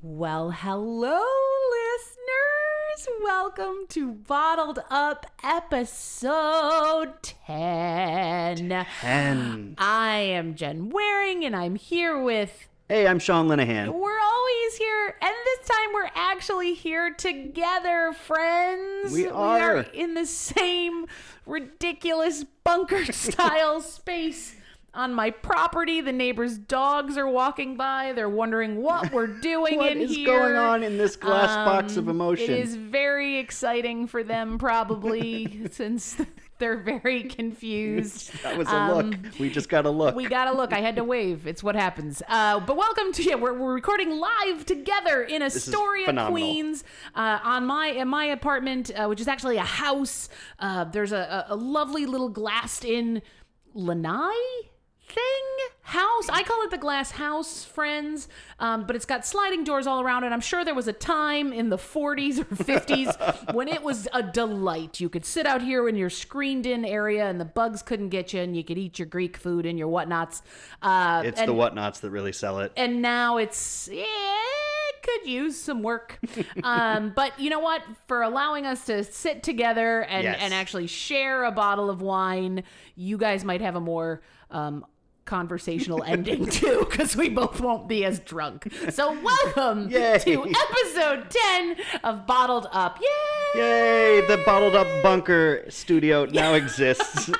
Well, hello, listeners. Welcome to Bottled Up episode 10. I am Jen Waring, and I'm here with... Hey, I'm Sean Linehan. We're always here, and this time we're actually here together, friends. We are in the same ridiculous bunker-style space. On my property, the neighbors' dogs are walking by. They're wondering what we're doing in here. What is going on in this glass box of emotion? It is very exciting for them, probably, since they're very confused. That was a look. We just got a look. We got a look. I had to wave. It's what happens. But welcome to we're recording live together in Astoria, Queens, in my apartment, which is actually a house. There's a lovely little glassed-in lanai house. I call it the glass house, friends, but it's got sliding doors all around it. I'm sure there was a time in the 40s or 50s when it was a delight. You could sit out here in your screened in area and the bugs couldn't get you, and you could eat your Greek food and your whatnots. It's the whatnots that really sell it. And now it could use some work. But you know what? For allowing us to sit together and actually share a bottle of wine, you guys might have a more conversational ending too, because we both won't be as drunk. So welcome to episode 10 of Bottled Up. Yay! The Bottled Up Bunker studio now exists.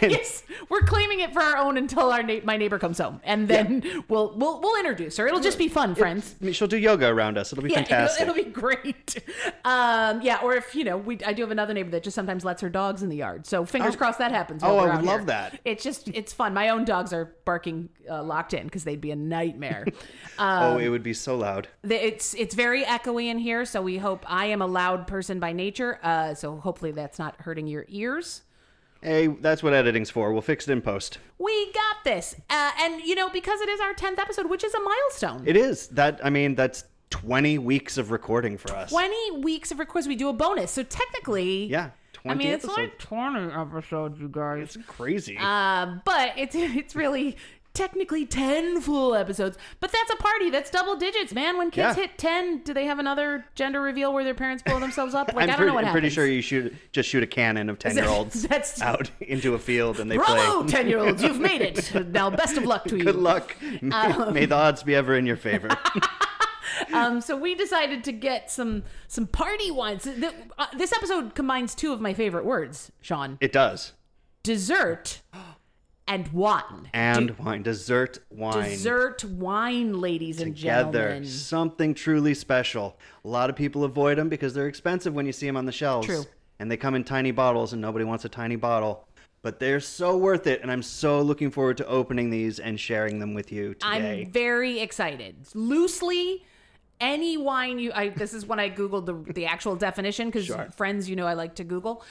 Yes, we're claiming it for our own until my neighbor comes home, and then we'll introduce her. It'll just be fun, friends. She'll do yoga around us. It'll be fantastic. It'll be great. Or if I do have another neighbor that just sometimes lets her dogs in the yard. So fingers crossed that happens. I would love that. It's fun. My own dogs are barking locked in because they'd be a nightmare. It would be so loud. It's very echoey in here, so we hope. I am a loud person by nature, so hopefully that's not hurting your ears. Hey, that's what editing's for. We'll fix it in post. We got this. And, because it is our 10th episode, which is a milestone. It is. That's 20 weeks of recording for us. 20 weeks of recording. We do a bonus. So technically... Yeah, 20 it's like 20 episodes, you guys. It's crazy. But it's really... technically 10 full episodes, but that's a party. That's double digits, man. When kids hit 10, do they have another gender reveal where their parents blow themselves up? Like, I don't know what happens. I'm pretty sure you shoot a cannon of 10-year-olds out into a field and they Bravo, play. 10-year-olds, you've made it. Now, best of luck to you. Good luck. May the odds be ever in your favor. So we decided to get some party wines. This episode combines two of my favorite words, Sean. It does. Dessert and wine. Wine. Dessert wine. Dessert wine, ladies and gentlemen. Something truly special. A lot of people avoid them because they're expensive when you see them on the shelves. True. And they come in tiny bottles and nobody wants a tiny bottle. But they're so worth it, and I'm so looking forward to opening these and sharing them with you today. I'm very excited. Loosely, any wine this is when I Googled the actual definition, because friends, I like to Google.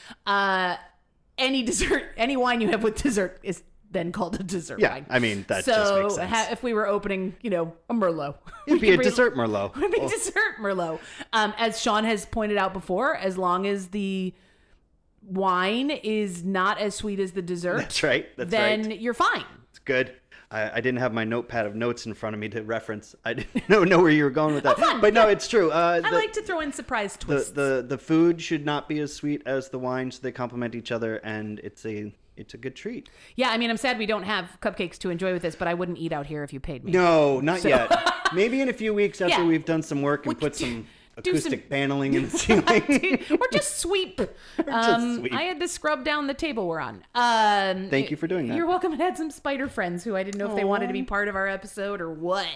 Any wine you have with dessert is then called a dessert wine. I mean, that just makes sense. So if we were opening, a Merlot. It'd be a dessert Merlot. It would be dessert Merlot. As Sean has pointed out before, as long as the wine is not as sweet as the dessert. That's right. Then you're fine. It's good. I didn't have my notepad of notes in front of me to reference. I didn't know where you were going with that. Fun. But no, it's true. I like to throw in surprise twists. The food should not be as sweet as the wine, so they complement each other, and it's a good treat. Yeah, I'm sad we don't have cupcakes to enjoy with this, but I wouldn't eat out here if you paid me. No, not yet. Maybe in a few weeks after we've done some work and put some acoustic paneling in the ceiling. Or just sweep. I had to scrub down the table we're on. Thank you for doing that. You're welcome. I had some spider friends who I didn't know if they wanted to be part of our episode or what.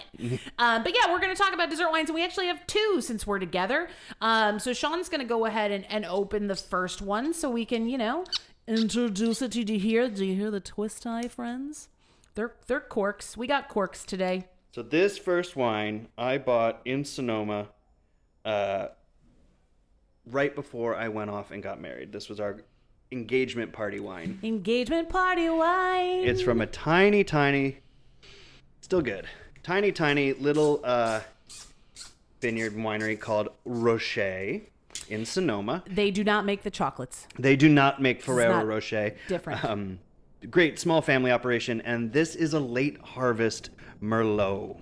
But we're going to talk about dessert wines, and we actually have two since we're together. So Sean's going to go ahead and open the first one so we can, introduce it to you. Do you hear the twist tie, friends? They're corks. We got corks today. So this first wine I bought in Sonoma right before I went off and got married. This was our engagement party wine. Engagement party wine. It's from a tiny, still good, tiny little vineyard winery called Roche in Sonoma. They do not make the chocolates. They do not make Ferrero Rocher. Different. Great small family operation, and this is a late harvest Merlot.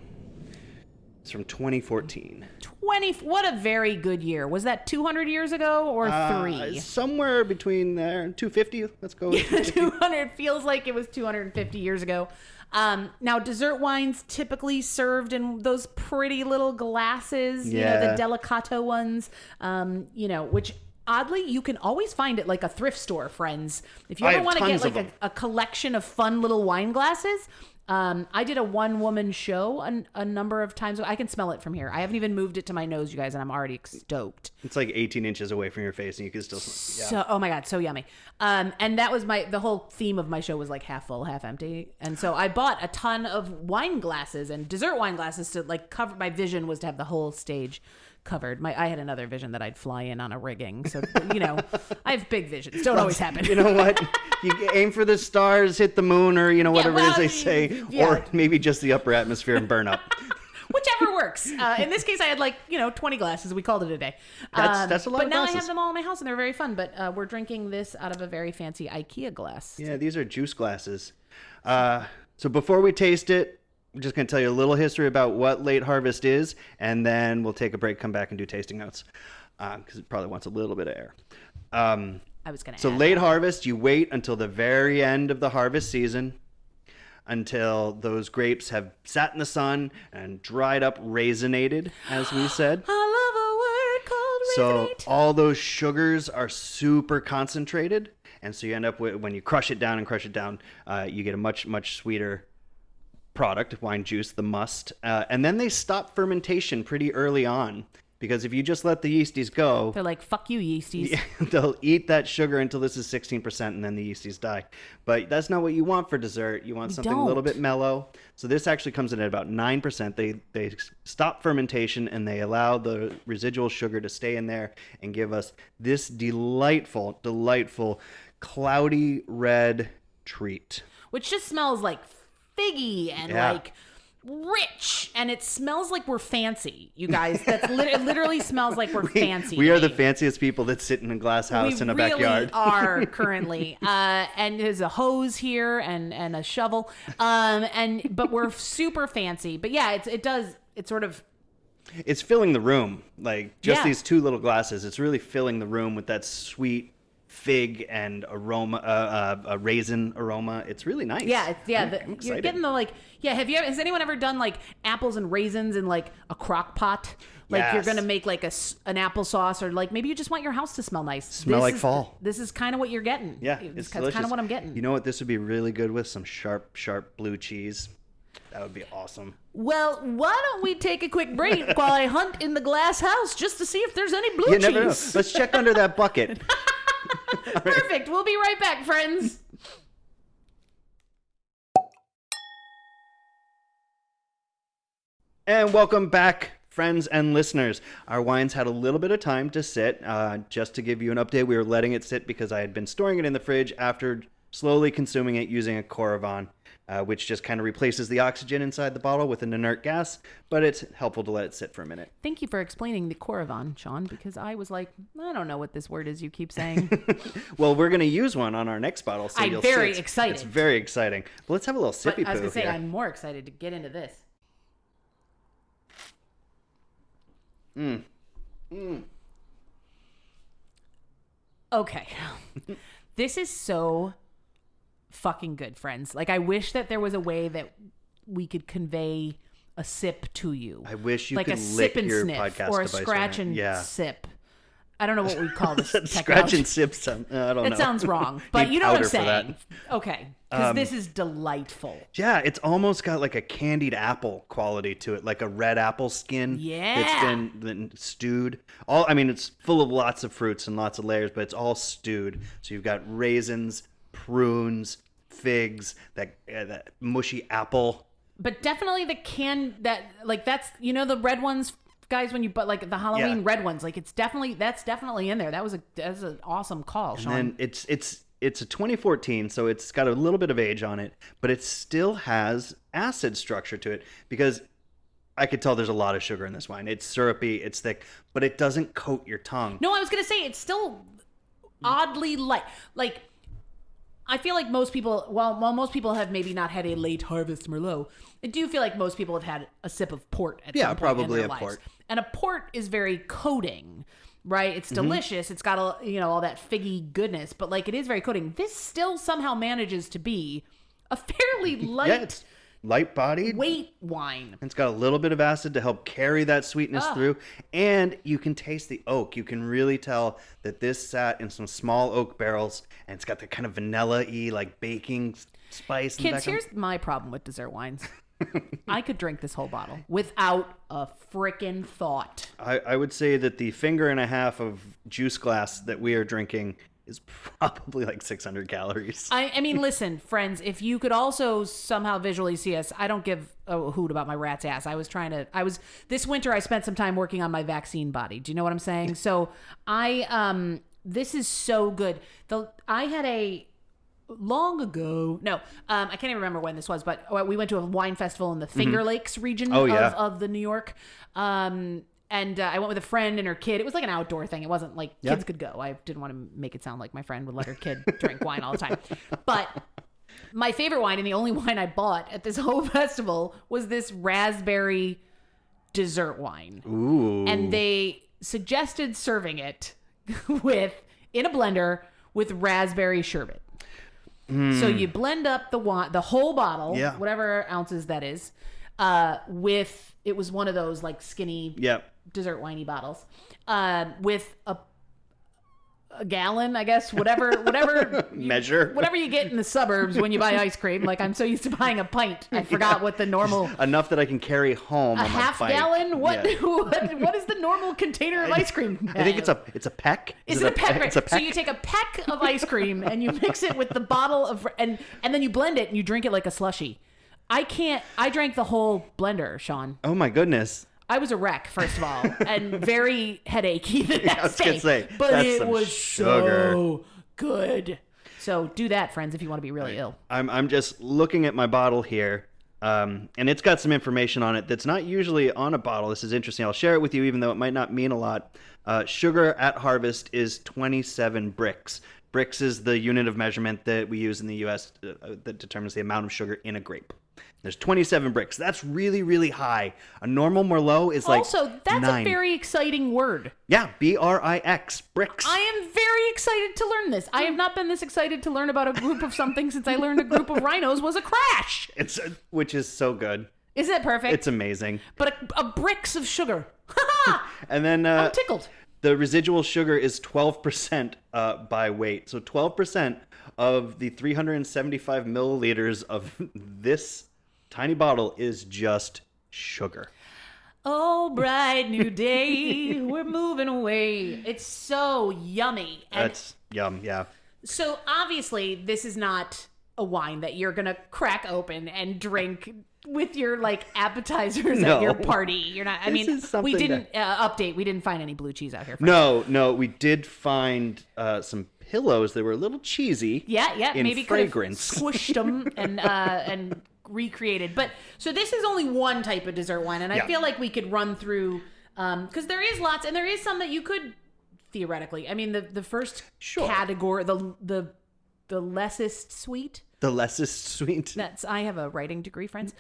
It's from 2014. What a very good year. Was that 200 years ago or 3? Somewhere between there. 250. Let's go with 250. 200 feels like it was 250 years ago. Now, dessert wines typically served in those pretty little glasses, you know, the Delicato ones, you know, which oddly you can always find at like a thrift store, friends. If you ever want to get like a collection of fun little wine glasses. I did a one-woman show a number of times. I can smell it from here. I haven't even moved it to my nose, you guys, and I'm already stoked. It's like 18 inches away from your face, and you can still smell it. Yeah. Oh my God, so yummy. And that was the whole theme of my show was like half full, half empty. And so I bought a ton of wine glasses and dessert wine glasses to like cover. My vision was to have the whole stage covered. I had another vision that I'd fly in on a rigging. So, you know, I have big visions. Don't always happen. You know what? You aim for the stars, hit the moon, or, you know, whatever it is they say. Yeah. Or maybe just the upper atmosphere and burn up. Whichever works. In this case, I had like, you know, 20 glasses. We called it a day. That's a lot of glasses. But now I have them all in my house and they're very fun. But we're drinking this out of a very fancy IKEA glass. Yeah, these are juice glasses. So before we taste it, I'm just going to tell you a little history about what late harvest is, and then we'll take a break, come back, and do tasting notes, because it probably wants a little bit of air. I was going to. So late harvest, you wait until the very end of the harvest season, until those grapes have sat in the sun and dried up, raisinated, as we said. I love a word called raisinate. So all those sugars are super concentrated, and so you end up with, when you crush it down, you get a much, much sweeter product, wine juice, the must. And then they stop fermentation pretty early on, because if you just let the yeasties go, they're like, fuck you, yeasties. Yeah, they'll eat that sugar until this is 16%, and then the yeasties die. But that's not what you want for dessert. You want something a little bit mellow. So this actually comes in at about 9%. They stop fermentation, and they allow the residual sugar to stay in there and give us this delightful, delightful, cloudy red treat. Which just smells like figgy and like rich, and it smells like we're fancy, you guys. That's it literally smells like we're fancy. We are the fanciest people that sit in a glass house in a backyard. We really are currently. And there's a hose here and a shovel. But we're super fancy. But yeah, it's filling the room. Like just these two little glasses, it's really filling the room with that sweet fig and aroma, a raisin aroma. It's really nice. Yeah, you're getting the like. Yeah, has anyone ever done like apples and raisins in like a crock pot? Like you're gonna make like an applesauce, or like maybe you just want your house to smell nice. Smell like fall. This is kind of what you're getting. Yeah, it's kind of what I'm getting. You know what? This would be really good with some sharp blue cheese. That would be awesome. Well, why don't we take a quick break while I hunt in the glass house just to see if there's any blue cheese? You never know. Let's check under that bucket. Right. Perfect. We'll be right back, friends. And welcome back, friends and listeners. Our wines had a little bit of time to sit. Just to give you an update, we were letting it sit because I had been storing it in the fridge after slowly consuming it using a Coravon, which just kind of replaces the oxygen inside the bottle with an inert gas, but it's helpful to let it sit for a minute. Thank you for explaining the Coravon, Sean, because I was like, I don't know what this word is you keep saying. Well, we're going to use one on our next bottle. So I'm very excited. It's very exciting. But let's have a little sippy poo. I was going to say, I'm more excited to get into this. Okay. This is so fucking good, friends. Like, I wish that there was a way that we could convey a sip to you. I wish you like could a lick sip and your sniff, podcast or a device scratch and sip. I don't know what we call this. Scratch and sip. I don't know. It sounds wrong, but you know what I'm saying. Okay, because this is delightful. Yeah, it's almost got like a candied apple quality to it, like a red apple skin. Yeah, it's been stewed. It's full of lots of fruits and lots of layers, but it's all stewed. So you've got raisins, prunes, figs, that mushy apple. But definitely that's the red ones, guys. When you like the Halloween red ones, like that's definitely in there. That's an awesome call, Sean. And then it's a 2014, so it's got a little bit of age on it, but it still has acid structure to it, because I could tell there's a lot of sugar in this wine. It's syrupy, it's thick, but it doesn't coat your tongue. No, I was gonna say it's still oddly light. Like, I feel like most people, while most people have maybe not had a late harvest Merlot, I do feel like most people have had a sip of port at some point probably in their a lives. port. And a port is very coating, right? It's delicious. It's got all that figgy goodness, but like it is very coating. This still somehow manages to be a fairly light, it's light-bodied weight wine. It's got a little bit of acid to help carry that sweetness through, and you can taste the oak. You can really tell that this sat in some small oak barrels, and it's got the kind of vanilla-y, like baking spice. Kids, here's my problem with dessert wines. I could drink this whole bottle without a frickin' thought. I would say that the finger and a half of juice glass that we are drinking is probably like 600 calories. I mean, listen, friends, if you could also somehow visually see us, I don't give a hoot about my rat's ass. This winter I spent some time working on my vaccine body. Do you know what I'm saying? So this is so good. I had a long ago, I can't even remember when this was, but we went to a wine festival in the Finger Lakes region of the New York. And I went with a friend and her kid. It was like an outdoor thing. It wasn't like kids could go. I didn't want to make it sound like my friend would let her kid drink wine all the time. But my favorite wine and the only wine I bought at this whole festival was this raspberry dessert wine. Ooh. And they suggested serving it in a blender with raspberry sherbet. So you blend up the whole bottle, whatever ounces that is, it was one of those like skinny dessert winey bottles, with a gallon, I guess, whatever measure, whatever you get in the suburbs when you buy ice cream. Like I'm so used to buying a pint, I forgot what the normal enough that I can carry home. A half gallon. What is the normal container of ice cream? I think it's a peck. Is it a peck? It's a peck. So you take a peck of ice cream and you mix it with the bottle of and then you blend it and you drink it like a slushie. I drank the whole blender, Sean. Oh my goodness. I was a wreck, first of all, and very headachy the next day. I was gonna say, but it was so good. So do that, friends, if you want to be really ill. I'm just looking at my bottle here, and it's got some information on it that's not usually on a bottle. This is interesting. I'll share it with you, even though it might not mean a lot. Sugar at harvest is 27 bricks. Bricks is the unit of measurement that we use in the U.S. That determines the amount of sugar in a grape. There's 27 bricks. That's really, really high. A normal Merlot is like Also, that's 9. a very exciting word. Yeah, BRIX, bricks. I am very excited to learn this. I have not been this excited to learn about a group of something since I learned a group of rhinos was a crash. Which is so good. Isn't it perfect? It's amazing. But a bricks of sugar. And then I'm tickled. The residual sugar is 12% by weight. So 12% of the 375 milliliters of this tiny bottle is just sugar. Oh, bright new day, we're moving away. It's so yummy. That's yum, yeah. So obviously, this is not a wine that you're gonna crack open and drink with your like appetizers at your party. You're not. I mean, we didn't update. We didn't find any blue cheese out here. No, we did find some pillows that were a little cheesy. Yeah. In maybe fragrance. Could have squished them and recreated. But so this is only one type of dessert wine, and I feel like we could run through because there is lots, and there is some that you could theoretically. I mean, the first category, the lessest sweet. The lessest sweet. I have a writing degree, friends.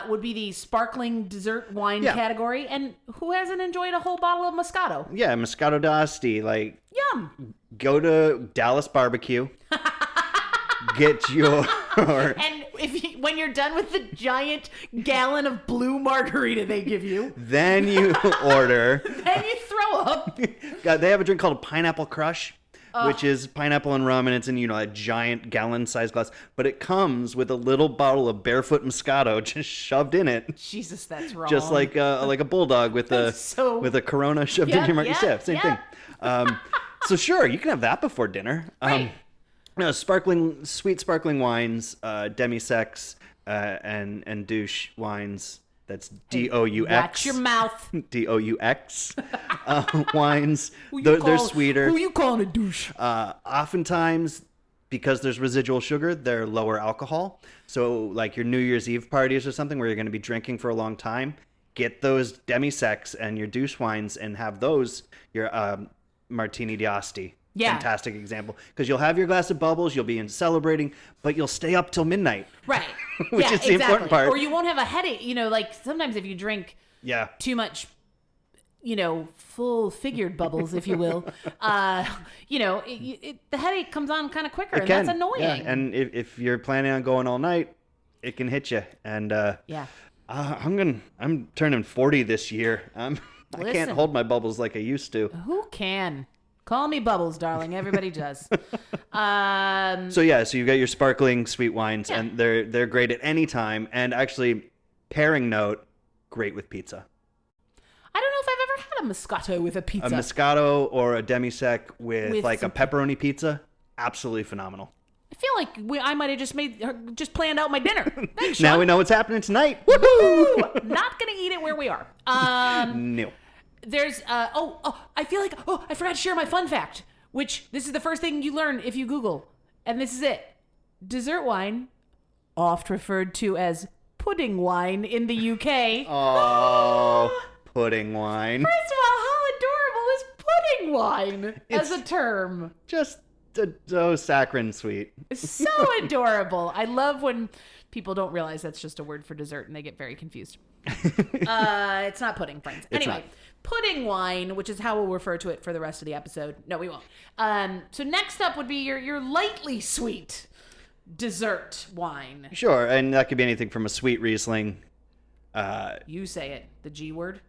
Would be the sparkling dessert wine category, and who hasn't enjoyed a whole bottle of Moscato? Yeah, Moscato d'Asti. Like, yum. Go to Dallas Barbecue. Get your and when you're done with the giant gallon of blue margarita they give you, then you order. Then you throw up. God, they have a drink called a Pineapple Crush, which is pineapple and rum, and it's in a giant gallon-sized glass. But it comes with a little bottle of Barefoot Moscato just shoved in it. Jesus, that's wrong. Just like a bulldog with a Corona shoved in your margarita. Same thing. So sure, you can have that before dinner. Right. Sweet sparkling wines, demi-secs, and douche wines. That's D-O-U-X. Watch your mouth. D-O-U-X wines. They're sweeter. Who you calling a douche? Oftentimes, because there's residual sugar, they're lower alcohol. So like your New Year's Eve parties or something where you're going to be drinking for a long time, get those demi-secs and your douche wines and have those, your Martini d'Asti. fantastic example, because you'll have your glass of bubbles, you'll be celebrating, but you'll stay up till midnight. Right. Which is the important part. Or you won't have a headache. Like sometimes if you drink too much, full figured bubbles, if you will, the headache comes on kind of quicker, and that's annoying. Yeah. And if you're planning on going all night, it can hit you. And I'm turning 40 this year. I can't hold my bubbles like I used to. Who can? Call me Bubbles, darling. Everybody does. So you've got your sparkling sweet wines, and they're great at any time. And actually, pairing note, great with pizza. I don't know if I've ever had a Moscato with a pizza. A Moscato or a Demi-Sec with like a pepperoni pizza, absolutely phenomenal. I feel like I might have just planned out my dinner. Thanks, Sean. Now we know what's happening tonight. Woohoo! Not gonna eat it where we are. No. There's I feel like I forgot to share my fun fact, which this is the first thing you learn if you Google, and this is it. Dessert wine, oft referred to as pudding wine in the UK. Oh, pudding wine. First of all, how adorable is pudding wine as a term? Just so saccharine sweet. So adorable. I love when people don't realize that's just a word for dessert and they get very confused. It's not pudding, friends. Anyway, pudding wine, which is how we'll refer to it for the rest of the episode. No, we won't. So next up would be your lightly sweet dessert wine. Sure, and that could be anything from a sweet Riesling. You say it, the G word.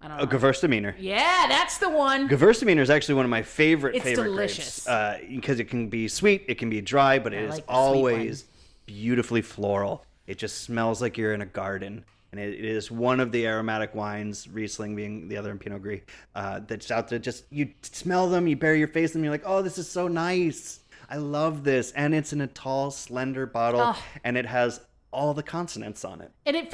I don't know. Gewürztraminer. Yeah, that's the one. Gewürztraminer is actually one of my favorite delicious. grapes. Because it can be sweet, it can be dry, but it is always beautifully floral. It just smells like you're in a garden. And it is one of the aromatic wines, Riesling being the other in Pinot Gris, that's out there. Just, you smell them, you bury your face in them, you're like, oh, this is so nice. I love this. And it's in a tall, slender bottle, and it has all the consonants on it. And it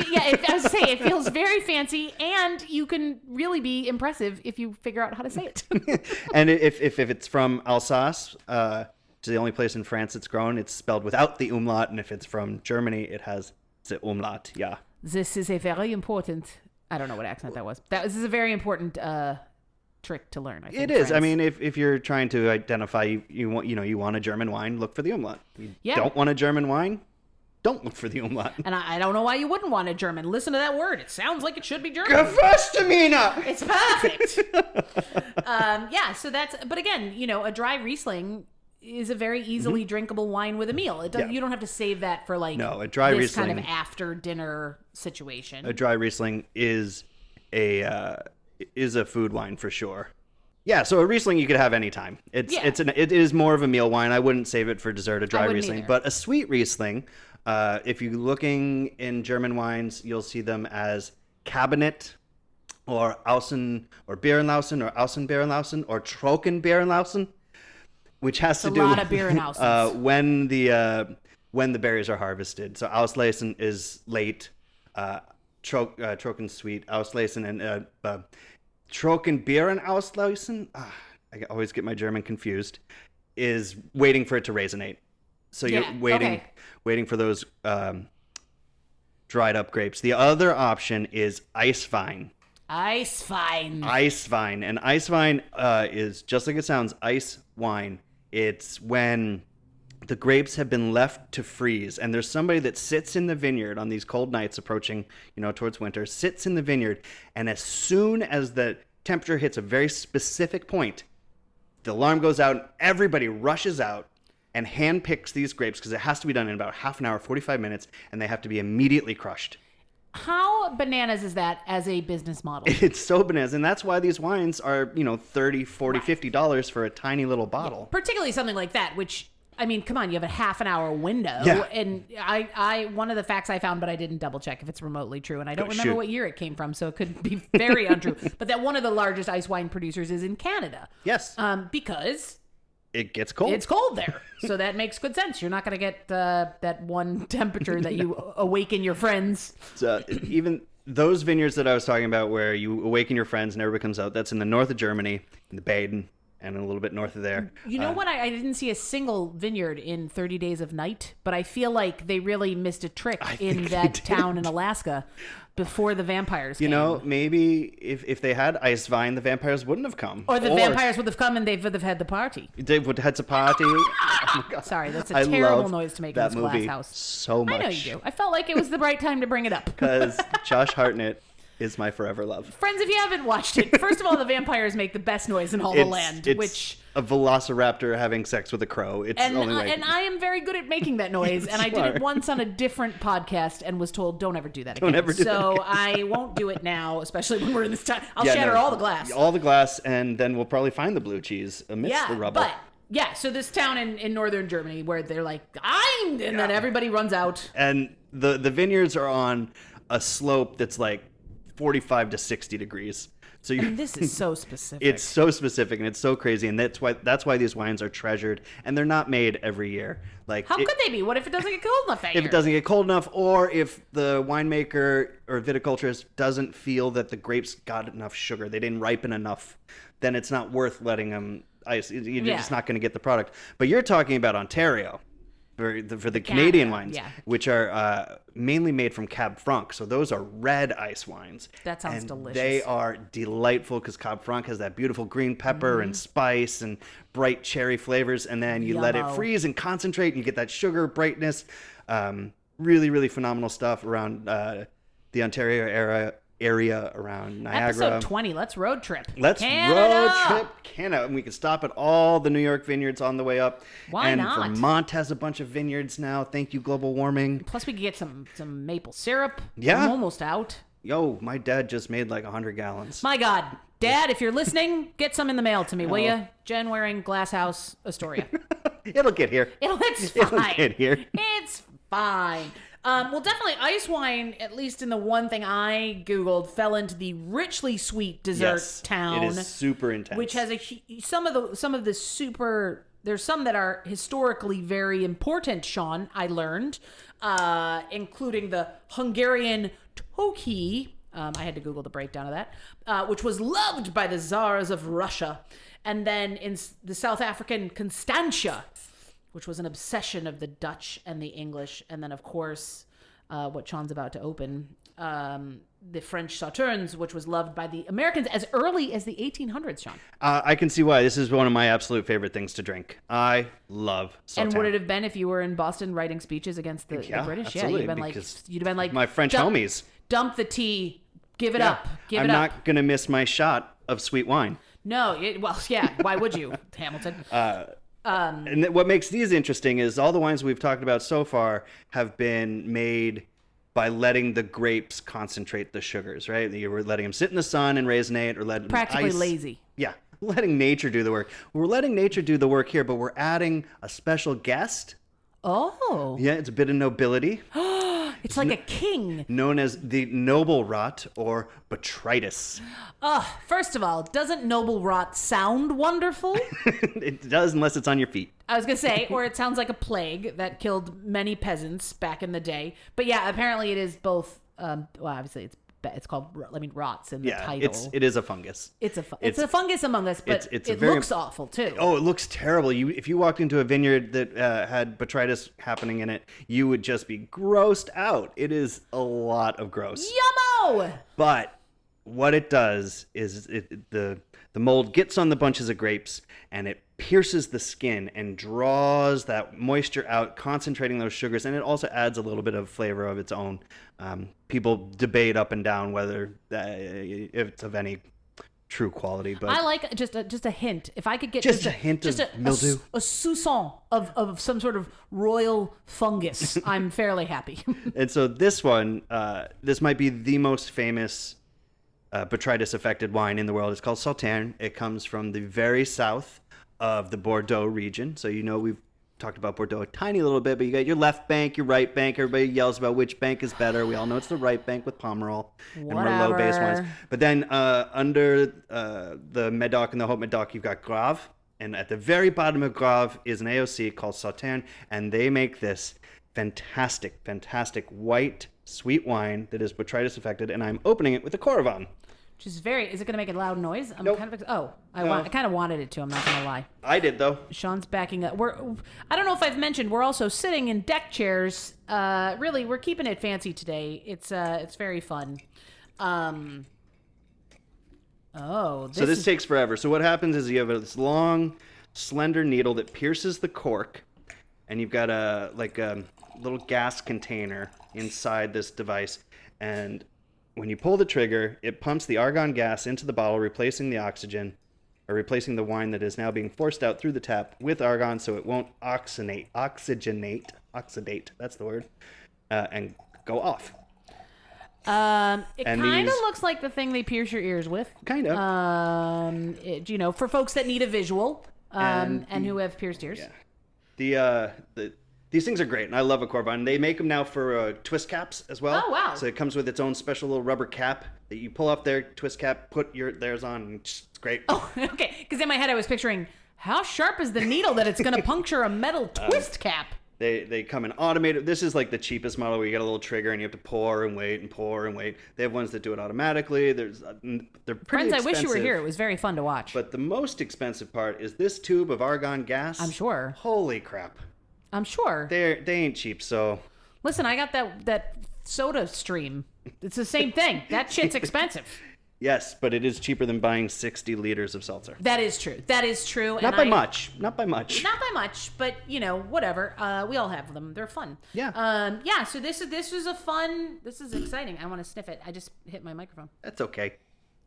feels very fancy, and you can really be impressive if you figure out how to say it. And if it's from Alsace, which is the only place in France it's grown, it's spelled without the umlaut, and if it's from Germany, it has the umlaut. Yeah. This is a very important. I don't know what accent that was. This is a very important trick to learn. I think it is. I mean, if you're trying to identify, you want a German wine, look for the umlaut. You don't want a German wine, don't look for the umlaut. And I don't know why you wouldn't want a German. Listen to that word. It sounds like it should be German. Gewürztraminer! It's perfect. So that's, but again, a dry Riesling is a very easily drinkable wine with a meal. It doesn't. You don't have to save that for a dry Riesling kind of after dinner situation. A dry Riesling is a food wine for sure. Yeah, so a Riesling you could have anytime. It is more of a meal wine. I wouldn't save it for dessert, a dry Riesling. Either. But a sweet Riesling, if you're looking in German wines, you'll see them as Cabinet or Außen or Beerenlausen or Außenbeerenlausen or Trockenbeerenlausen, which has to do with when the berries are harvested. So Auslesen is late, Trocken sweet, Auslesen, and Trockenbeerenauslesen, I always get my German confused, is waiting for it to raisinate. So you're waiting for those dried up grapes. The other option is Eiswein. Eiswein. And Eiswein is just like it sounds, ice wine. It's when the grapes have been left to freeze, and there's somebody that sits in the vineyard on these cold nights approaching, towards winter, sits in the vineyard, and as soon as the temperature hits a very specific point, the alarm goes out, and everybody rushes out and handpicks these grapes, because it has to be done in about half an hour, 45 minutes, and they have to be immediately crushed. How bananas is that as a business model? It's so bananas. And that's why these wines are, $30, $40, $50 for a tiny little bottle. Yeah, particularly something like that, which, I mean, come on, you have a half an hour window. Yeah. And I one of the facts I found, but I didn't double check if it's remotely true. And I don't remember what year it came from, so it could be very untrue. But that one of the largest ice wine producers is in Canada. Yes. Because it gets cold. It's cold there. So that makes good sense. You're not going to get that one temperature that you awaken your friends. So even those vineyards that I was talking about where you awaken your friends and everybody comes out, that's in the north of Germany, in the Baden, and a little bit north of there. You know what? I didn't see a single vineyard in 30 Days of Night, but I feel like they really missed a trick in that town in Alaska before the vampires came. You know, maybe if they had ice vine, the vampires wouldn't have come. Or the vampires would have come and they would have had the party. They would have had a party. Oh my God. Sorry, that's a terrible noise to make in this glass house. So much. I know you do. I felt like it was the right time to bring it up. Because Josh Hartnett is my forever love. Friends, if you haven't watched it, first of all, the vampires make the best noise in all the land. It's a velociraptor having sex with a crow. It's and, the only way. And I am very good at making that noise. And I did it once on a different podcast and was told, don't ever do that again. So I won't do it now, especially when we're in this time. I'll shatter all the glass. All the glass, and then we'll probably find the blue cheese amidst the rubble. Yeah, so this town in northern Germany where they're like, and then everybody runs out. And the vineyards are on a slope that's like 45 to 60 degrees. So this is so specific. It's so specific and it's so crazy, and that's why these wines are treasured, and they're not made every year. Like, how could they be? What if it doesn't get cold enough that year? If it doesn't get cold enough, or if the winemaker or viticulturist doesn't feel that the grapes got enough sugar, they didn't ripen enough, then it's not worth letting them ice. You're just not going to get the product. But you're talking about Ontario. For the Canadian wines, which are mainly made from Cab Franc. So those are red ice wines. That sounds delicious. They are delightful because Cab Franc has that beautiful green pepper and spice and bright cherry flavors. And then you let it freeze and concentrate and you get that sugar brightness. Really, really phenomenal stuff around the Ontario area around Niagara. Episode 20. Let's road trip. Let's road trip Canada. And we can stop at all the New York vineyards on the way up. Why not? Vermont has a bunch of vineyards now. Thank you, global warming. Plus, we could get some maple syrup. Yeah. I'm almost out. Yo, my dad just made like 100 gallons. My God. Dad, if you're listening, get some in the mail to me, will you? Jen Waring, Glasshouse, Astoria. It'll get here. It's fine. It'll get here. It's fine. Well, definitely ice wine, at least in the one thing I Googled, fell into the richly sweet dessert town. It is super intense. Which has some of the super, there's some that are historically very important, Sean, I learned, including the Hungarian Toki. I had to Google the breakdown of that, which was loved by the czars of Russia. And then in the South African Constantia, which was an obsession of the Dutch and the English. And then, of course, what Sean's about to open, the French Sauternes, which was loved by the Americans as early as the 1800s, Sean. I can see why. This is one of my absolute favorite things to drink. I love Sauternes. And would it have been if you were in Boston writing speeches against the British? Absolutely, you'd have been like my French homies. Dump the tea. Give it up. I'm not going to miss my shot of sweet wine. No. Why would you, Hamilton? And what makes these interesting is all the wines we've talked about so far have been made by letting the grapes concentrate the sugars, right? You were letting them sit in the sun and raisinate, or letting practically lazy. Yeah, letting nature do the work. We're letting nature do the work here, but we're adding a special guest. Oh. Yeah, it's a bit of nobility. It's like a king. Known as the noble rot or botrytis. First of all, doesn't noble rot sound wonderful? It does, unless it's on your feet. I was going to say, or it sounds like a plague that killed many peasants back in the day. But yeah, apparently it is both, obviously it's called, rots in the title. It is a fungus. It's a fungus among us, but it looks awful too. Oh, it looks terrible. If you walked into a vineyard that had botrytis happening in it, you would just be grossed out. It is a lot of gross. Yummo! But what it does is the mold gets on the bunches of grapes and it pierces the skin and draws that moisture out, concentrating those sugars, and it also adds a little bit of flavor of its own. People debate up and down whether if it's of any true quality, but I like just a hint. If I could get just a hint of mildew, a soupçon of some sort of royal fungus, I'm fairly happy. And so this one, this might be the most famous botrytis affected wine in the world. It's called Saltaren. It comes from the very south of the Bordeaux region. So we've talked about Bordeaux a tiny little bit, but you got your left bank, your right bank. Everybody yells about which bank is better. We all know it's the right bank with Pomerol and Merlot based wines. But then under the Medoc and the Haut-Medoc, you've got Grave. And at the very bottom of Grave is an AOC called Sauternes, and they make this fantastic white sweet wine that is botrytis affected, and I'm opening it with a Coravin. which is very. Is it going to make a loud noise? I'm Nope. kind of. I kind of wanted it to. I'm not going to lie. I did though. Sean's backing up. I don't know if I've mentioned. We're also sitting in deck chairs. Really, we're keeping it fancy today. It's very fun. This takes forever. So what happens is you have this long, slender needle that pierces the cork, and you've got a little gas container inside this device, and when you pull the trigger, it pumps the argon gas into the bottle, replacing the oxygen, or replacing the wine that is now being forced out through the tap with argon, so it won't oxidate, that's the word, and go off. It kind of looks like the thing they pierce your ears with. Kind of. For folks that need a visual, and who have pierced ears. Yeah. These things are great, and I love a Corbin. They make them now for twist caps as well. Oh, wow. So it comes with its own special little rubber cap that you pull off their twist cap, put theirs on, and it's great. Oh, okay. Because in my head I was picturing, how sharp is the needle that it's going to puncture a metal twist cap? They come in automated. This is like the cheapest model where you get a little trigger and you have to pour and wait and pour and wait. They have ones that do it automatically. They're pretty Friends, expensive. I wish you were here. It was very fun to watch. But the most expensive part is this tube of argon gas. I'm sure. Holy crap. I'm sure. They ain't cheap, so... Listen, I got that soda stream. It's the same thing. That shit's expensive. Yes, but it is cheaper than buying 60 liters of seltzer. That is true. Not by much. Not by much, but, whatever. We all have them. They're fun. Yeah. So this is exciting. I want to sniff it. I just hit my microphone. That's okay.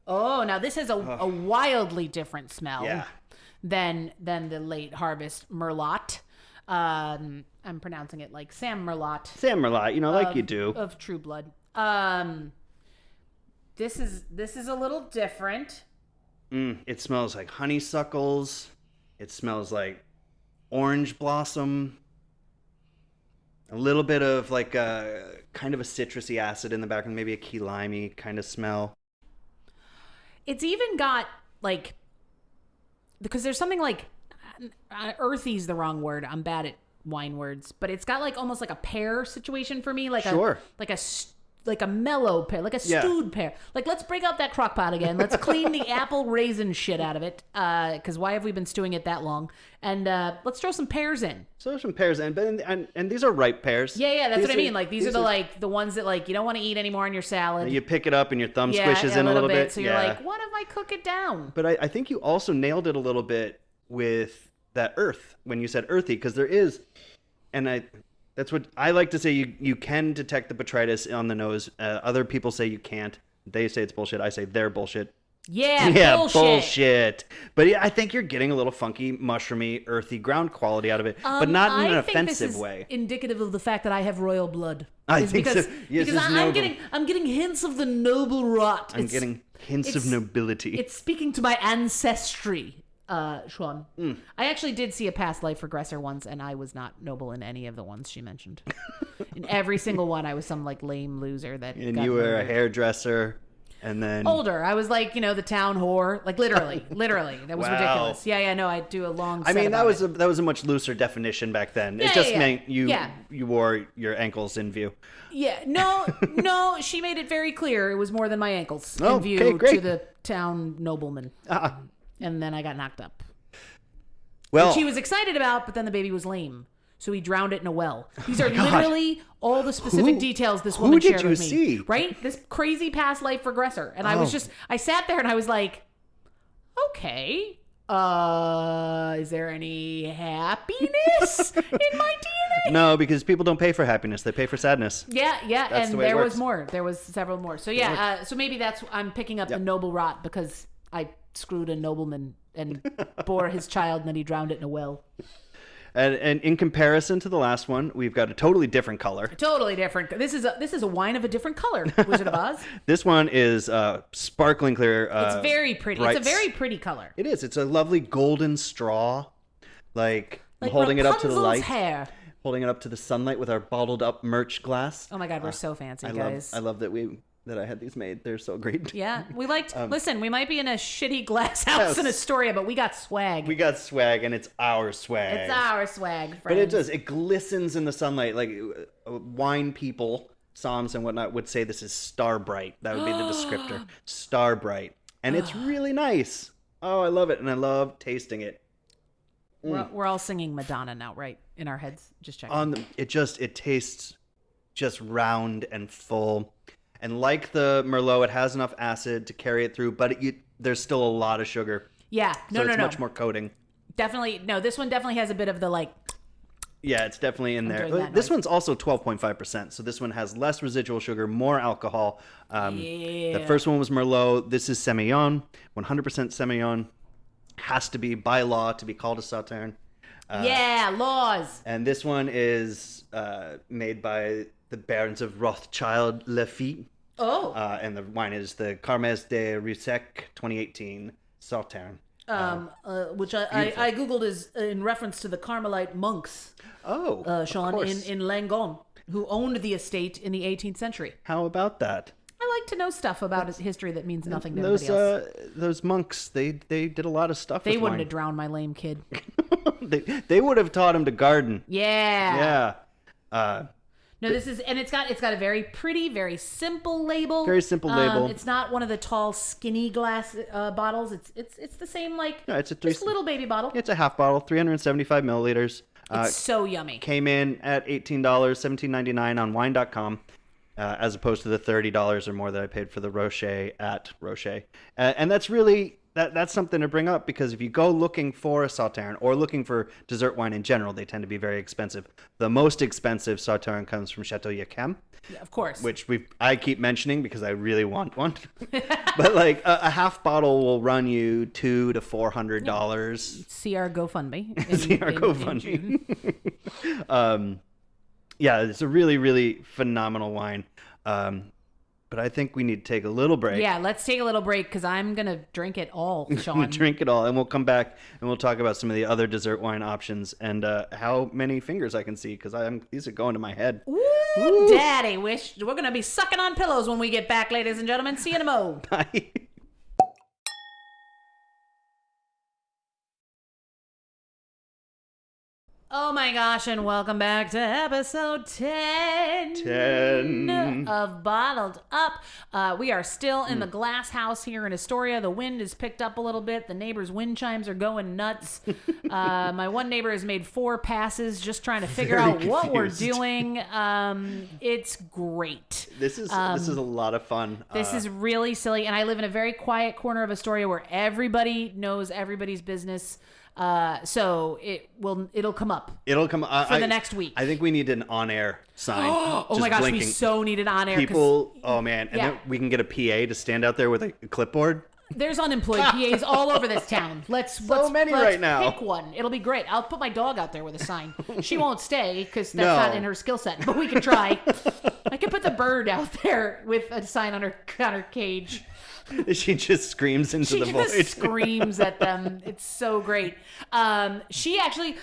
Oh, now this has a wildly different smell than the late harvest Merlot. I'm pronouncing it like Sam Merlot. Sam Merlot, like you do. Of True Blood. This is a little different. It smells like honeysuckles. It smells like orange blossom. A little bit of like a kind of a citrusy acid in the background, maybe a key limey kind of smell. It's even got like, because there's something like, earthy is the wrong word. I'm bad at wine words, but it's got like almost like a pear situation for me, like a mellow pear, like a stewed pear. Like, let's break out that crock pot again. Let's clean the apple raisin shit out of it. Because why have we been stewing it that long? And let's throw some pears in. Throw some pears in, and these are ripe pears. Yeah, that's what I mean. Like, these are the ones that like you don't want to eat anymore in your salad. You pick it up and your thumb squishes in a little bit. So you're like, what if I cook it down? But I think you also nailed it a little bit with that earth when you said earthy, because there is, and that's what I like to say. You can detect the botrytis on the nose. Other people say you can't. They say it's bullshit. I say they're bullshit. Yeah, bullshit. But yeah, I think you're getting a little funky, mushroomy, earthy ground quality out of it, but not in an offensive way. Indicative of the fact that I have royal blood. I think so. Yes, because I'm getting hints of the noble rot. I'm getting hints of nobility. It's speaking to my ancestry. Sean. I actually did see a past life regressor once, and I was not noble in any of the ones she mentioned. In every single one, I was some like lame loser that. And you were a hairdresser, and then older. I was like, the town whore, like literally. That was ridiculous. Yeah. No, I do a long. I mean, that was a much looser definition back then. It just meant you wore your ankles in view. Yeah. No. She made it very clear it was more than my ankles in view to the town nobleman. And then I got knocked up. Well, which he was excited about, but then the baby was lame. So he drowned it in a well. These are literally all the specific details this woman shared with me. See? Right? This crazy past life regressor. And I sat there and I was like, okay, is there any happiness in my DNA? No, because people don't pay for happiness. They pay for sadness. Yeah. That's and there was more. There was several more. So yeah, so maybe I'm picking up the noble rot because I screwed a nobleman and bore his child and then he drowned it in a well. And in comparison to the last one, we've got a totally different color. Totally different. This is a wine of a different color, Wizard of Oz. This one is sparkling clear. It's very pretty. Bright. It's a very pretty color. It is. It's a lovely golden straw. Like I'm holding it up to the light. Hair. Holding it up to the sunlight with our bottled up merch glass. Oh my God, we're so fancy, guys. I love that I had these made. They're so great. Yeah, we liked. Listen, we might be in a shitty glass house in Astoria, but we got swag. We got swag, and it's our swag. It's our swag, friends. But it glistens in the sunlight. Like wine people somms and whatnot would say this is star bright. That would be the descriptor. Star bright. And it's really nice. Oh, I love it. And I love tasting it. We're all singing Madonna now, right? In our heads. Just checking. It tastes just round and full. And like the Merlot, it has enough acid to carry it through, but there's still a lot of sugar. Yeah. No. Much more coating. Definitely. No, this one definitely has a bit of the like. Yeah, it's definitely in there. This one's also 12.5%. So this one has less residual sugar, more alcohol. The first one was Merlot. This is Semillon, 100% Semillon. Has to be by law to be called a Sauternes. Laws. And this one is made by the Barons of Rothschild Lafite. Oh. And the wine is the Carmes de Rieussec 2018 Saltaren. Which I googled is in reference to the Carmelite monks. Oh, Sean, in Langon, who owned the estate in the 18th century. How about that? I like to know stuff about his history that means nothing to everybody else. Those monks, they did a lot of stuff. They wouldn't have drowned my lame kid. they would have taught him to garden. Yeah. Yeah. No, this is, and it's got a very pretty, very simple label. Very simple label. It's not one of the tall, skinny glass bottles. It's the same it's a just little baby bottle. It's a half bottle, 375 milliliters. It's so yummy. Came in at $18, $17.99 on wine.com, as opposed to the $30 or more that I paid for the Roche at Roche. And that's really that's something to bring up, because if you go looking for a Sauternes or looking for dessert wine in general, they tend to be very expensive. The most expensive Sauternes comes from Chateau Yquem. Yeah, of course. Which I keep mentioning because I really want one. But like a half bottle will run you $200 to $400. See our GoFundMe. Yeah, it's a really, really phenomenal wine. But I think we need to take a little break. Yeah, let's take a little break, because I'm going to drink it all, Sean. Drink it all. And we'll come back and we'll talk about some of the other dessert wine options and how many fingers I can see, because these are going to my head. Ooh, Daddy, we're going to be sucking on pillows when we get back, ladies and gentlemen. See you in a mo. Bye. Oh my gosh, and welcome back to episode 10 of Bottled Up. We are still in the glass house here in Astoria. The wind has picked up a little bit. The neighbors' wind chimes are going nuts. My one neighbor has made 4 passes just trying to figure out what we're doing. It's great. This is a lot of fun. This is really silly, and I live in a very quiet corner of Astoria where everybody knows everybody's business. So it'll come up. It'll come for the next week. I think we need an on-air sign. Oh my gosh, blinking. we so need an on-air. People, oh man, and then we can get a PA to stand out there with a clipboard. There's unemployed PAs all over this town. Let's right now. Pick one. It'll be great. I'll put my dog out there with a sign. She won't stay because that's not in her skill set, but we can try. I can put the bird out there with a sign on her cage. She just screams into the void. She just screams at them. It's so great. She actually,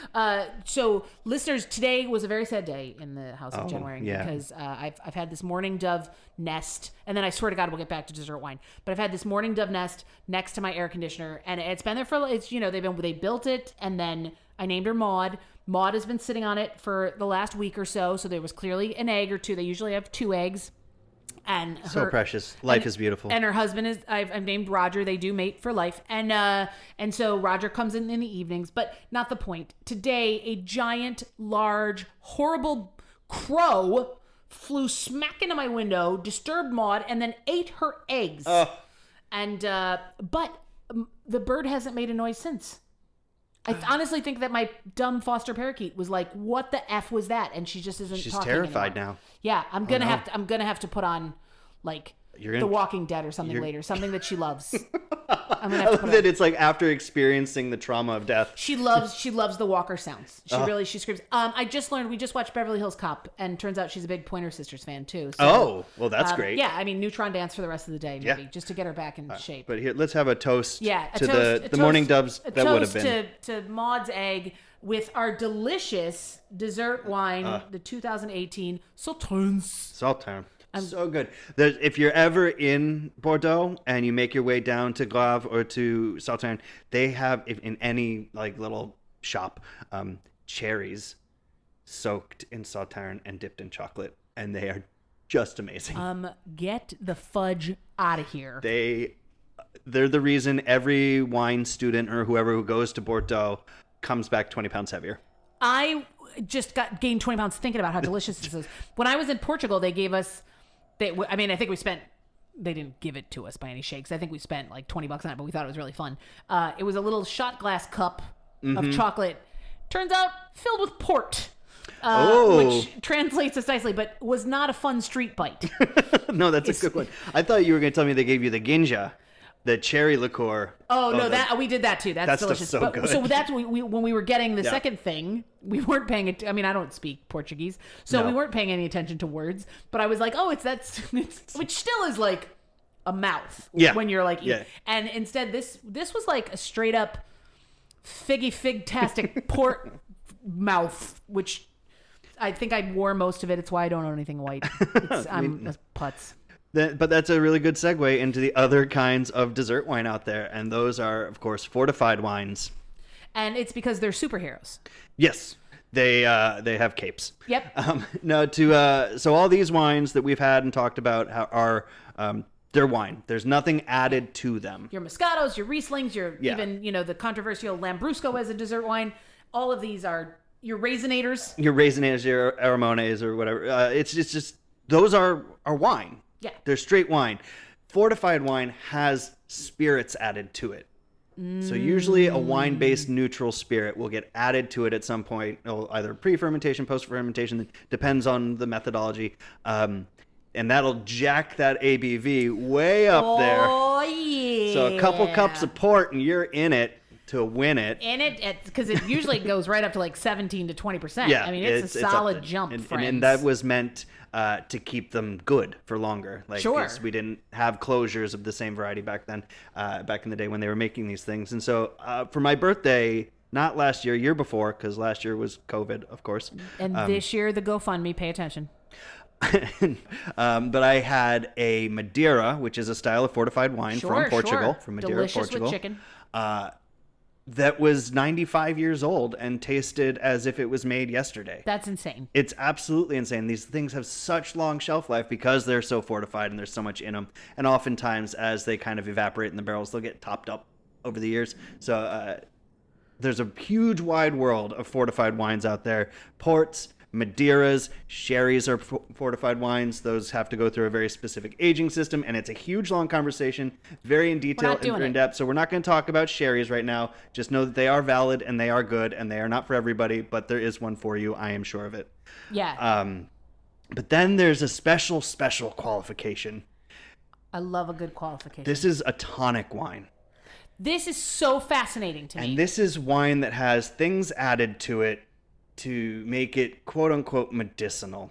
so listeners, today was a very sad day in the house of Jen Waring because I've had this mourning dove nest, and then I swear to God we'll get back to dessert wine. But I've had this mourning dove nest next to my air conditioner, and it's been there for they built it, and then I named her Maud. Maud has been sitting on it for the last week or so there was clearly an egg or two. They usually have 2 eggs. And so precious. Life is beautiful. And her husband is I've named Roger. They do mate for life. And so Roger comes in the evenings, but not the point. Today, a giant, large, horrible crow flew smack into my window, disturbed Maud, and then ate her eggs. And but the bird hasn't made a noise since. I honestly think that my dumb foster parakeet was like, "What the f was that?" And she just isn't. She's talking terrified anymore. now. Yeah, I'm gonna have to put on like The Walking Dead or something later, something that she loves. I'm gonna have to put that it's like after experiencing the trauma of death. She loves the walker sounds. She screams. I just learned we just watched Beverly Hills Cop, and turns out she's a big Pointer Sisters fan too. So, well, that's great. Yeah, I mean, Neutron Dance for the rest of the day, maybe just to get her back in shape. But here, let's have a toast. Yeah, to the morning doves that would have been to Maud's egg with our delicious dessert wine, the 2018 Saltaren. So good. If you're ever in Bordeaux and you make your way down to Grave or to Sauternes, they have in any like little shop cherries soaked in Sauternes and dipped in chocolate, and they are just amazing. Get the fudge out of here. They're the reason every wine student or whoever who goes to Bordeaux comes back 20 pounds heavier. I just gained 20 pounds thinking about how delicious this is. When I was in Portugal, they gave us, I think we spent, they didn't give it to us by any shakes. I think we spent like $20 on it, but we thought it was really fun. It was a little shot glass cup of chocolate. Turns out filled with port. Which translates this nicely, but was not a fun street bite. No, that's a good one. I thought you were going to tell me they gave you the ginja. The cherry liqueur. No, we did that too. That's delicious. So good. So that's when we were getting the second thing, we weren't paying it. I mean, I don't speak Portuguese, so we weren't paying any attention to words. But I was like, which still is like a mouth. Yeah. When you're like, and instead this was like a straight up fig-tastic port mouth, which I think I wore most of it. It's why I don't own anything white. I'm a putz. But that's a really good segue into the other kinds of dessert wine out there. And those are, of course, fortified wines. And it's because they're superheroes. Yes. They have capes. Yep. So all these wines that we've had and talked about are they're wine. There's nothing added to them. Your Moscatos, your Rieslings, even, the controversial Lambrusco as a dessert wine. All of these are your Raisinators. Your Aramones or whatever. It's just, those are wine. Yeah. They're straight wine. Fortified wine has spirits added to it. So usually a wine-based neutral spirit will get added to it at some point, either pre-fermentation, post-fermentation, depends on the methodology. And that'll jack that ABV way up there. Oh, yeah. So a couple cups of port and you're in it to win it. Because it usually goes right up to like 17 to 20%. Yeah, I mean, it's a solid jump, friends. And that was meant to keep them good for longer. Sure. 'Cause we didn't have closures of the same variety back then, back in the day when they were making these things. And so for my birthday, not last year before, because last year was COVID, of course. And this year, the GoFundMe, pay attention. But I had a Madeira, which is a style of fortified wine from Portugal, from Madeira, delicious Portugal. With chicken. That was 95 years old and tasted as if it was made yesterday. That's insane. It's absolutely insane. These things have such long shelf life because they're so fortified and there's so much in them. And oftentimes, as they kind of evaporate in the barrels, they'll get topped up over the years. So there's a huge wide world of fortified wines out there. Ports, Madeiras, sherries are fortified wines. Those have to go through a very specific aging system, and it's a huge, long conversation, very in detail and in depth. So we're not going to talk about sherries right now. Just know that they are valid and they are good, and they are not for everybody, but there is one for you. I am sure of it. Yeah. But then there's a special qualification. I love a good qualification. This is a tonic wine. This is so fascinating to me. And this is wine that has things added to it to make it quote unquote medicinal.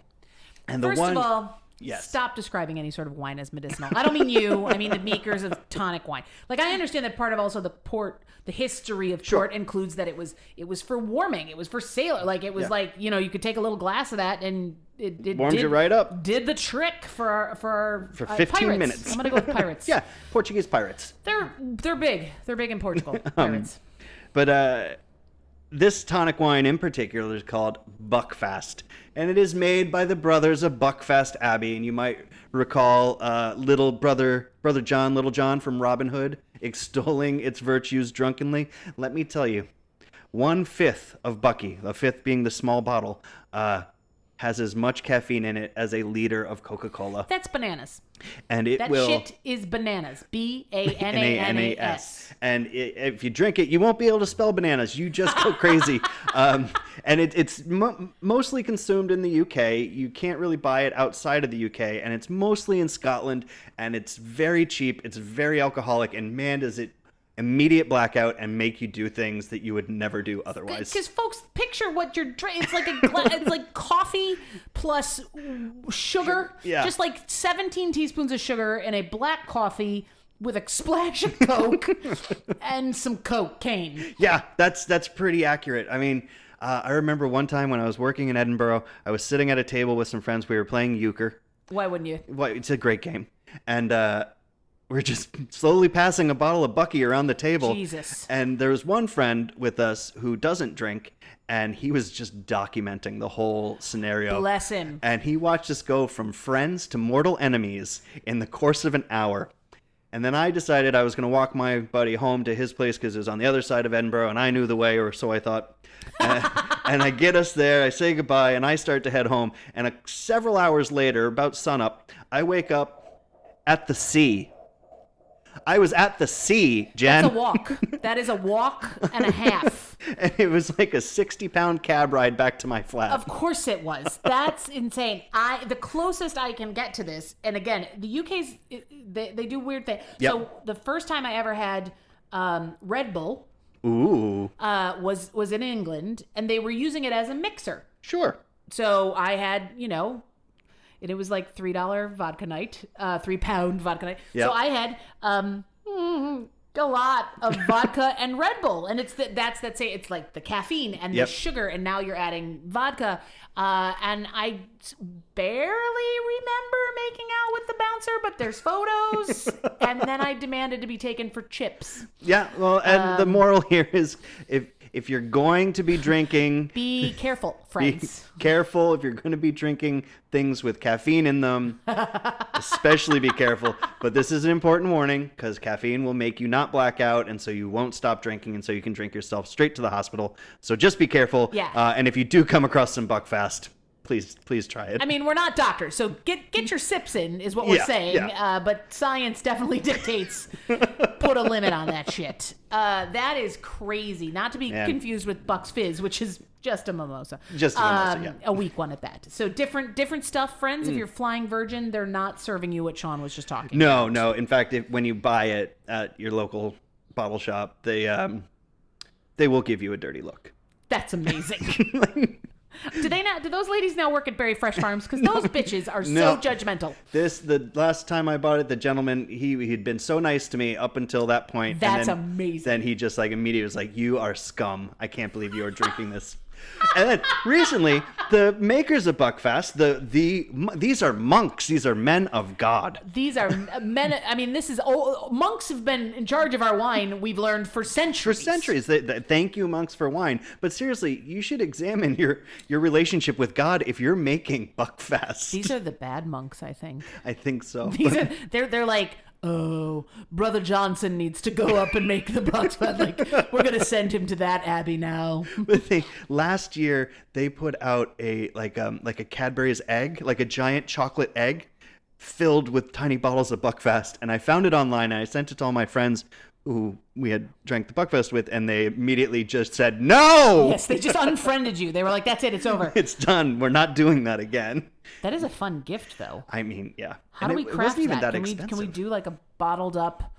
And First of all, stop describing any sort of wine as medicinal. I don't mean you. I mean the makers of tonic wine. Like, I understand that part of also the history of port includes that it was for warming. It was for sailor. Like, it was like, you could take a little glass of that and it warmed you right up. Did the trick for 15 pirates. minutes. I'm gonna go with pirates. Yeah, Portuguese pirates. They're big. They're big in Portugal. Pirates. But this tonic wine in particular is called Buckfast, and it is made by the brothers of Buckfast Abbey. And you might recall little brother John, Little John from Robin Hood, extolling its virtues drunkenly. Let me tell you, 1/5 of Bucky, a fifth being the small bottle, has as much caffeine in it as a liter of Coca-Cola. That's bananas. And that shit is bananas. BANANAS. And if you drink it, you won't be able to spell bananas. You just go crazy. And it's mostly consumed in the UK. You can't really buy it outside of the UK. And it's mostly in Scotland. And it's very cheap. It's very alcoholic. And man, does it immediate blackout and make you do things that you would never do otherwise. Because folks, picture what you're drinking. It's like it's like coffee plus sugar. Yeah. Just like 17 teaspoons of sugar in a black coffee with a splash of Coke and some cocaine. Yeah, that's pretty accurate. I mean, I remember one time when I was working in Edinburgh, I was sitting at a table with some friends. We were playing euchre. Why wouldn't you? Well, it's a great game. And we're just slowly passing a bottle of Bucky around the table. Jesus. And there was one friend with us who doesn't drink, and he was just documenting the whole scenario. Bless him. And he watched us go from friends to mortal enemies in the course of an hour. And then I decided I was going to walk my buddy home to his place because it was on the other side of Edinburgh, and I knew the way, or so I thought. And I get us there, I say goodbye, and I start to head home. And several hours later, about sunup, I wake up at the sea. I was at the sea, Jen. That's a walk. That is a walk and a half. And it was like a 60-pound cab ride back to my flat. Of course it was. That's insane. The closest I can get to this, and again, the UK's, they do weird things. Yep. So the first time I ever had Red Bull was in England, and they were using it as a mixer. Sure. So I had, and it was like $3 vodka night, £3 vodka night. Yep. So I had a lot of vodka and Red Bull, and it's it's like the caffeine and the sugar, and now you're adding vodka. And I barely remember making out with the bouncer, but there's photos. And then I demanded to be taken for chips. Yeah, well, and the moral here is if you're going to be drinking, be careful, friends. Be careful if you're going to be drinking things with caffeine in them. Especially be careful. But this is an important warning because caffeine will make you not black out, and so you won't stop drinking, and so you can drink yourself straight to the hospital. So just be careful. Yeah. And if you do come across some Buckfast, please try it. I mean, we're not doctors, so get your sips in is what we're saying. Yeah. But science definitely dictates put a limit on that shit. That is crazy. Not to be confused with Buck's Fizz, which is just a mimosa. Just a mimosa, yeah. A weak one at that. So different stuff, friends. If you're Flying Virgin, they're not serving you what Sean was just talking about. No. In fact, when you buy it at your local bottle shop, they will give you a dirty look. That's amazing. Do those ladies now work at Berry Fresh Farms? Because those bitches are so judgmental. The last time I bought it, the gentleman, he'd been so nice to me up until that point. That's amazing. Then he just immediately was like, "You are scum. I can't believe you are drinking this." And then recently, the makers of Buckfast, these are monks. These are men of God. These are men. I mean, monks have been in charge of our wine. We've learned for centuries. Thank you, monks, for wine. But seriously, you should examine your relationship with God if you're making Buckfast. These are the bad monks, I think. I think so. They're like, oh, Brother Johnson needs to go up and make the Buckfast. Like, we're gonna send him to that abbey now. But last year they put out a Cadbury's egg, like a giant chocolate egg, filled with tiny bottles of Buckfast, and I found it online and I sent it to all my friends who we had drank the Buckfast with, and they immediately just said no. Yes, they just unfriended you. They were like, "That's it, it's over. It's done. We're not doing that again." That is a fun gift, though. I mean, yeah. How do we craft that? Expensive. Can we do like a bottled up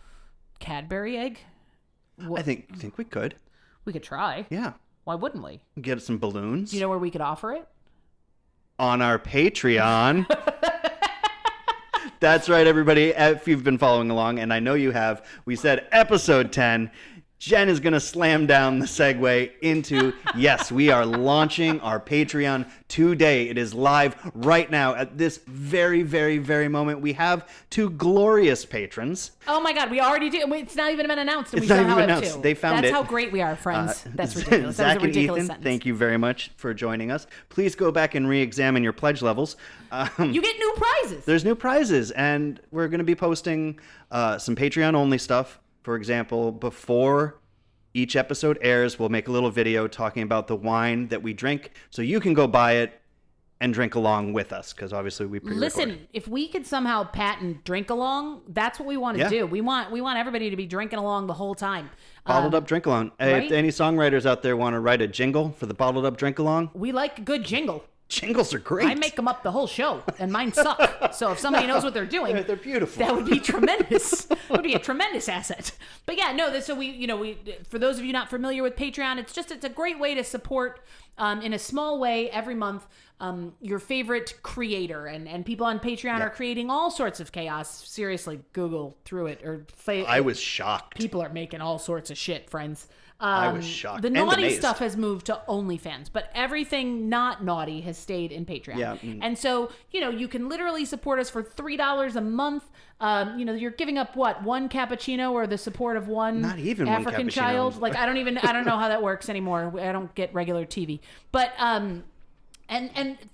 Cadbury egg? I think we could. We could try. Yeah. Why wouldn't we? Get some balloons. Do you know where we could offer it? On our Patreon. That's right, everybody. If you've been following along, and I know you have, we said episode 10. Jen is going to slam down the segue into, yes, we are launching our Patreon today. It is live right now at this very, very, very moment. We have 2 glorious patrons. Oh my God, we already do. It's not even been announced. And it's not even announced. 2. They found That's it. That's how great we are, friends. That's ridiculous. Zach that was a ridiculous and Ethan, sentence. Thank you very much for joining us. Please go back and re-examine your pledge levels. You get new prizes. There's new prizes, and we're going to be posting some Patreon-only stuff. For example, before each episode airs, we'll make a little video talking about the wine that we drink, so you can go buy it and drink along with us, because obviously we pre-record. Listen, if we could somehow patent drink along, that's what we want to do. We want everybody to be drinking along the whole time. Bottled up drink along. Right? If any songwriters out there want to write a jingle for the bottled up drink along, we like a good jingle. Jingles are great. I make them up the whole show, and mine suck. So if somebody knows what they're doing, they're beautiful. That would be tremendous. It would be a tremendous asset. But yeah, no. So we for those of you not familiar with Patreon, it's a great way to support in a small way every month. your favorite creator, and people on Patreon are creating all sorts of chaos. Seriously, Google through it or I was shocked. People are making all sorts of shit, friends. I was shocked. The and naughty amazed. stuff has moved to OnlyFans, but everything not naughty has stayed in Patreon. Yeah. And so, you can literally support us for $3 a month. You're giving up what, one cappuccino or the support of one not even African one child? Like, I don't know how that works anymore. I don't get regular TV. But, and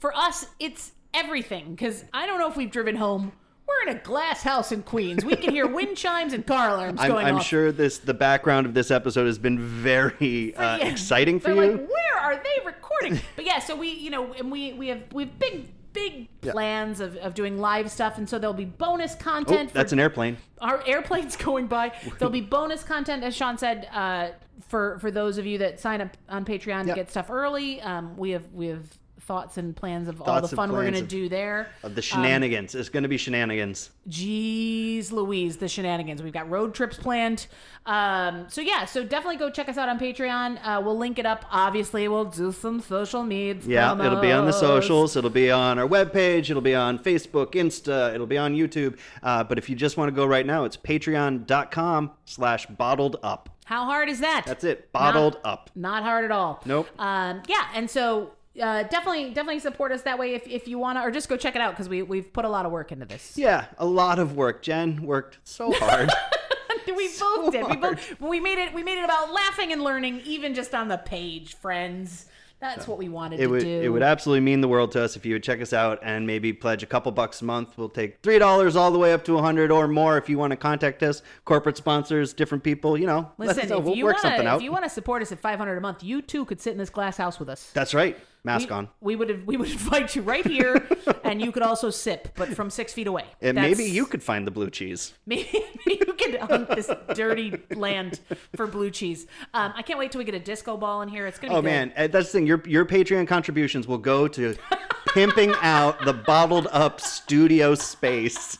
for us, it's everything, because I don't know if we've driven home. We're in a glass house in Queens. We can hear wind chimes and car alarms going off. I'm sure the background of this episode has been very exciting for you. They're like, where are they recording? But yeah, so we have big plans of doing live stuff, and so there'll be bonus content. That's an airplane. Our airplane's going by. There'll be bonus content, as Sean said, for those of you that sign up on Patreon to get stuff early. We have thoughts and plans of all the fun we're going to do there. Of the shenanigans. It's going to be shenanigans. Jeez Louise, the shenanigans. We've got road trips planned. So definitely go check us out on Patreon. We'll link it up. Obviously, we'll do some social medias. Yeah, it'll be on the socials. It'll be on our webpage. It'll be on Facebook, Insta. It'll be on YouTube. But if you just want to go right now, it's patreon.com/bottledup. How hard is that? That's it. Bottled up. Not hard at all. Nope. And so definitely support us that way if you want to, or just go check it out, because we've put a lot of work into this. Yeah, a lot of work. Jen worked so hard. We both did. We made it about laughing and learning, even just on the page, friends. That's what we wanted to do. It would absolutely mean the world to us if you would check us out and maybe pledge a couple bucks a month. We'll take $3 all the way up to $100 or more if you want to contact us. Corporate sponsors, different people, Listen, we'll work something out. If you want to support us at $500 a month, you too could sit in this glass house with us. That's right. Mask on. We would invite you right here, and you could also sip, but from 6 feet away. And maybe you could find the blue cheese. Maybe you could hunt this dirty land for blue cheese. I can't wait till we get a disco ball in here. It's gonna be good. Man, that's the thing. Your Patreon contributions will go to pimping out the bottled up studio space.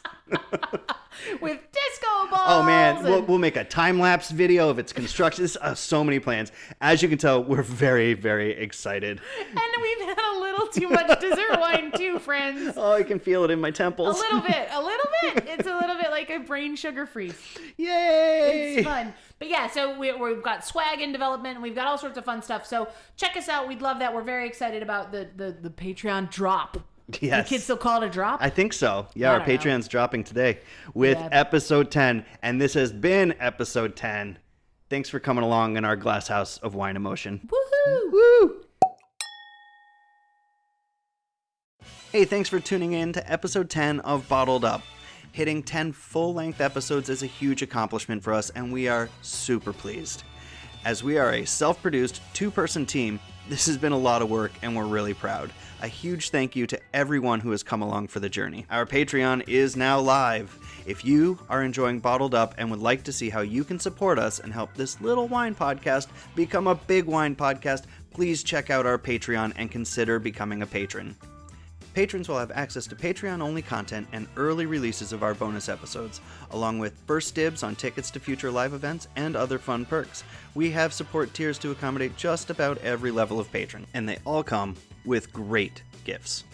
With disco balls. Oh man, we'll make a time-lapse video of its construction. There's so many plans. As you can tell, we're very, very excited. And we've had a little too much dessert wine too, friends. Oh, I can feel it in my temples. A little bit. It's a little bit like a brain sugar freeze. Yay! It's fun. But yeah, so we've got swag in development, and we've got all sorts of fun stuff. So check us out. We'd love that. We're very excited about the Patreon drop. Yes. The kids still call it a drop? I think so. Yeah, our Patreon's dropping today with episode 10. And this has been episode 10. Thanks for coming along in our glass house of wine emotion. Woohoo! Woo! Hey, thanks for tuning in to episode 10 of Bottled Up. Hitting 10 full-length episodes is a huge accomplishment for us, and we are super pleased. As we are a self-produced, two-person team, this has been a lot of work, and we're really proud. A huge thank you to everyone who has come along for the journey. Our Patreon is now live. If you are enjoying Bottled Up and would like to see how you can support us and help this little wine podcast become a big wine podcast, please check out our Patreon and consider becoming a patron. Patrons will have access to Patreon-only content and early releases of our bonus episodes, along with first dibs on tickets to future live events and other fun perks. We have support tiers to accommodate just about every level of patron, and they all come with great gifts.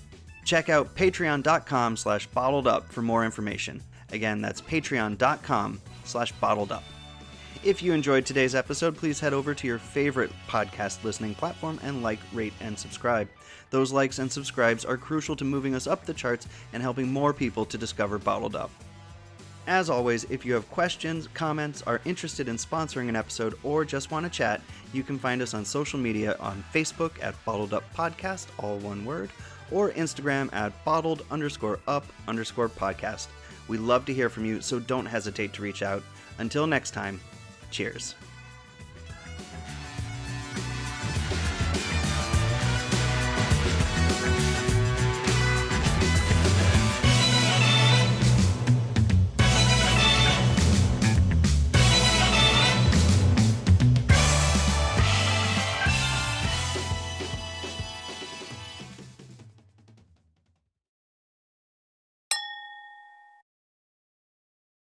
Check out patreon.com/bottledup for more information. Again, that's patreon.com/bottledup. If you enjoyed today's episode, please head over to your favorite podcast listening platform and like, rate, and subscribe. Those likes and subscribes are crucial to moving us up the charts and helping more people to discover Bottled Up. As always, if you have questions, comments, are interested in sponsoring an episode, or just want to chat, you can find us on social media on Facebook at Bottled Up Podcast, all one word, or Instagram at bottled_up_podcast. We love to hear from you, so don't hesitate to reach out. Until next time, cheers.